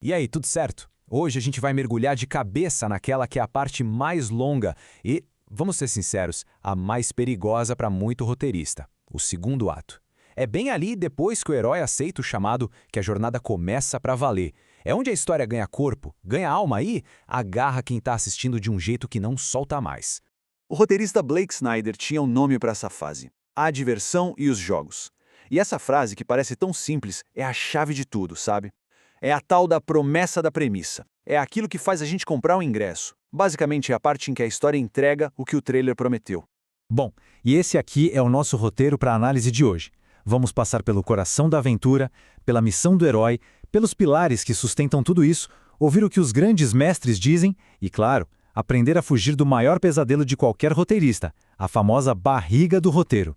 E aí, tudo certo? Hoje a gente vai mergulhar de cabeça naquela que é a parte mais longa e, vamos ser sinceros, a mais perigosa para muito roteirista, o segundo ato. É bem ali depois que o herói aceita o chamado que a jornada começa para valer. É onde a história ganha corpo, ganha alma e agarra quem está assistindo de um jeito que não solta mais. O roteirista Blake Snyder tinha um nome para essa fase: a diversão e os jogos. E essa frase, que parece tão simples, é a chave de tudo, sabe? É a tal da promessa da premissa. É aquilo que faz a gente comprar um ingresso. Basicamente é a parte em que a história entrega o que o trailer prometeu. Bom, e esse aqui é o nosso roteiro para a análise de hoje. Vamos passar pelo coração da aventura, pela missão do herói, pelos pilares que sustentam tudo isso, ouvir o que os grandes mestres dizem e, claro, aprender a fugir do maior pesadelo de qualquer roteirista, a famosa barriga do roteiro.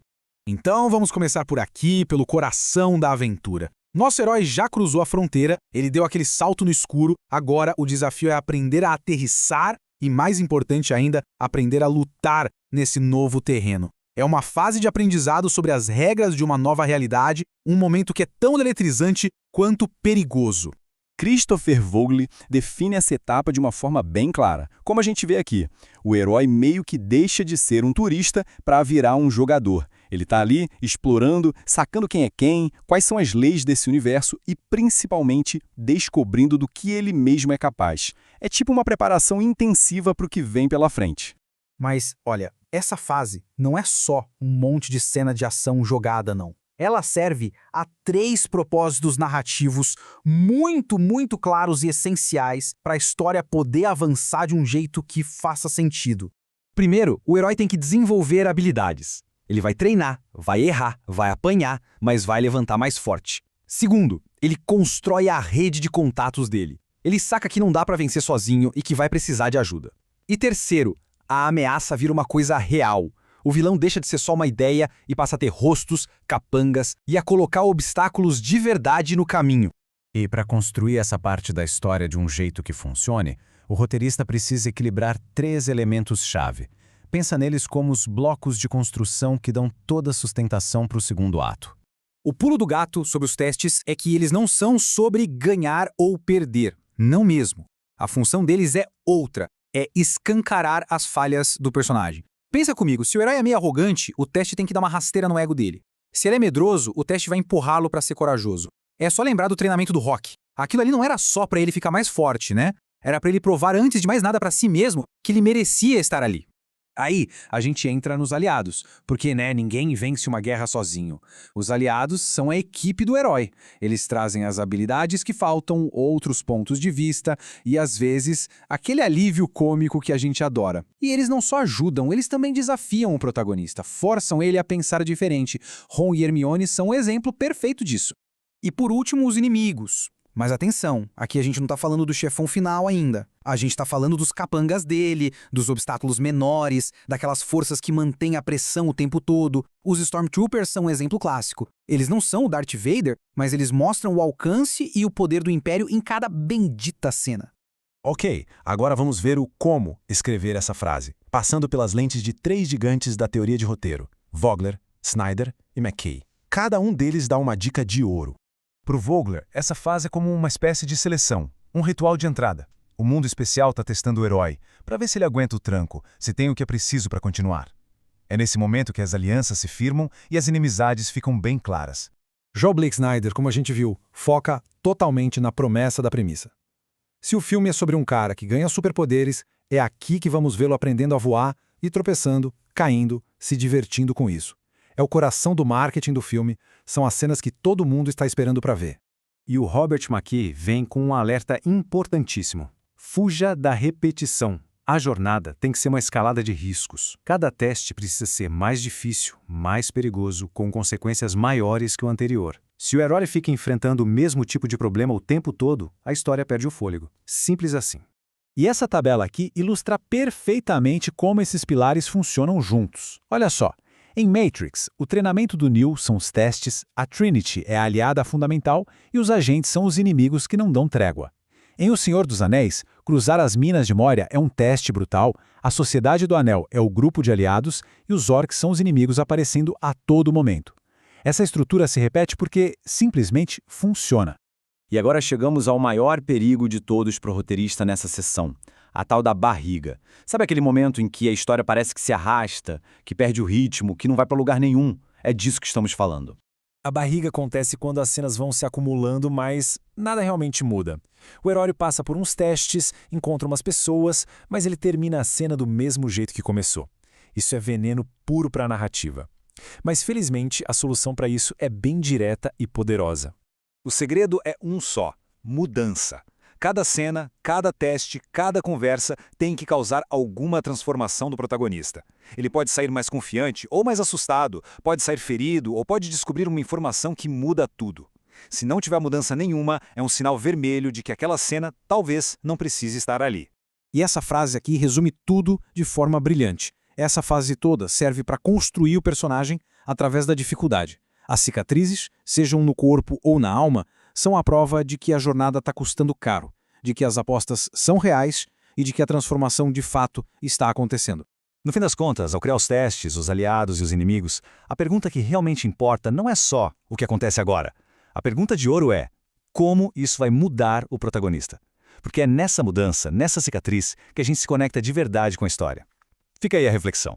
Então vamos começar por aqui, pelo coração da aventura. Nosso herói já cruzou a fronteira, ele deu aquele salto no escuro, agora o desafio é aprender a aterrissar e, mais importante ainda, aprender a lutar nesse novo terreno. É uma fase de aprendizado sobre as regras de uma nova realidade, um momento que é tão eletrizante quanto perigoso. Christopher Vogler define essa etapa de uma forma bem clara. Como a gente vê aqui, o herói meio que deixa de ser um turista para virar um jogador. Ele está ali explorando, sacando quem é quem, quais são as leis desse universo e, principalmente, descobrindo do que ele mesmo é capaz. É tipo uma preparação intensiva para o que vem pela frente. Mas, olha, essa fase não é só um monte de cena de ação jogada, não. Ela serve a 3 propósitos narrativos muito claros e essenciais para a história poder avançar de um jeito que faça sentido. Primeiro, o herói tem que desenvolver habilidades. Ele vai treinar, vai errar, vai apanhar, mas vai levantar mais forte. Segundo, ele constrói a rede de contatos dele. Ele saca que não dá para vencer sozinho e que vai precisar de ajuda. E terceiro, a ameaça vira uma coisa real. O vilão deixa de ser só uma ideia e passa a ter rostos, capangas e a colocar obstáculos de verdade no caminho. E para construir essa parte da história de um jeito que funcione, o roteirista precisa equilibrar 3 elementos-chave. Pensa neles como os blocos de construção que dão toda a sustentação para o segundo ato. O pulo do gato sobre os testes é que eles não são sobre ganhar ou perder. Não mesmo. A função deles é outra. É escancarar as falhas do personagem. Pensa comigo, se o herói é meio arrogante, o teste tem que dar uma rasteira no ego dele. Se ele é medroso, o teste vai empurrá-lo para ser corajoso. É só lembrar do treinamento do Rock. Aquilo ali não era só para ele ficar mais forte, né? Era para ele provar antes de mais nada para si mesmo que ele merecia estar ali. Aí, a gente entra nos aliados, porque, ninguém vence uma guerra sozinho. Os aliados são a equipe do herói. Eles trazem as habilidades que faltam, outros pontos de vista e, às vezes, aquele alívio cômico que a gente adora. E eles não só ajudam, eles também desafiam o protagonista, forçam ele a pensar diferente. Ron e Hermione são um exemplo perfeito disso. E por último, os inimigos. Mas atenção, aqui a gente não tá falando do chefão final ainda. A gente tá falando dos capangas dele, dos obstáculos menores, daquelas forças que mantêm a pressão o tempo todo. Os Stormtroopers são um exemplo clássico. Eles não são o Darth Vader, mas eles mostram o alcance e o poder do Império em cada bendita cena. Ok, agora vamos ver o como escrever essa frase, passando pelas lentes de 3 gigantes da teoria de roteiro: Vogler, Snyder e McKay. Cada um deles dá uma dica de ouro. Para o Vogler, essa fase é como uma espécie de seleção, um ritual de entrada. O mundo especial está testando o herói, para ver se ele aguenta o tranco, se tem o que é preciso para continuar. É nesse momento que as alianças se firmam e as inimizades ficam bem claras. Já o Blake Snyder, como a gente viu, foca totalmente na promessa da premissa. Se o filme é sobre um cara que ganha superpoderes, é aqui que vamos vê-lo aprendendo a voar e tropeçando, caindo, se divertindo com isso. É o coração do marketing do filme, são as cenas que todo mundo está esperando para ver. E o Robert McKee vem com um alerta importantíssimo. Fuja da repetição. A jornada tem que ser uma escalada de riscos. Cada teste precisa ser mais difícil, mais perigoso, com consequências maiores que o anterior. Se o herói fica enfrentando o mesmo tipo de problema o tempo todo, a história perde o fôlego. Simples assim. E essa tabela aqui ilustra perfeitamente como esses pilares funcionam juntos. Olha só. Em Matrix, o treinamento do Neo são os testes, a Trinity é a aliada fundamental e os agentes são os inimigos que não dão trégua. Em O Senhor dos Anéis, cruzar as Minas de Moria é um teste brutal, a Sociedade do Anel é o grupo de aliados e os orcs são os inimigos aparecendo a todo momento. Essa estrutura se repete porque simplesmente funciona. E agora chegamos ao maior perigo de todos para o roteirista nessa sessão, a tal da barriga. Sabe aquele momento em que a história parece que se arrasta, que perde o ritmo, que não vai para lugar nenhum? É disso que estamos falando. A barriga acontece quando as cenas vão se acumulando, mas nada realmente muda. O herói passa por uns testes, encontra umas pessoas, mas ele termina a cena do mesmo jeito que começou. Isso é veneno puro para a narrativa. Mas felizmente a solução para isso é bem direta e poderosa. O segredo é um só: mudança. Cada cena, cada teste, cada conversa tem que causar alguma transformação do protagonista. Ele pode sair mais confiante ou mais assustado, pode sair ferido ou pode descobrir uma informação que muda tudo. Se não tiver mudança nenhuma, é um sinal vermelho de que aquela cena talvez não precise estar ali. E essa frase aqui resume tudo de forma brilhante. Essa fase toda serve para construir o personagem através da dificuldade. As cicatrizes, sejam no corpo ou na alma, são a prova de que a jornada está custando caro, de que as apostas são reais e de que a transformação de fato está acontecendo. No fim das contas, ao criar os testes, os aliados e os inimigos, a pergunta que realmente importa não é só o que acontece agora. A pergunta de ouro é: como isso vai mudar o protagonista? Porque é nessa mudança, nessa cicatriz, que a gente se conecta de verdade com a história. Fica aí a reflexão.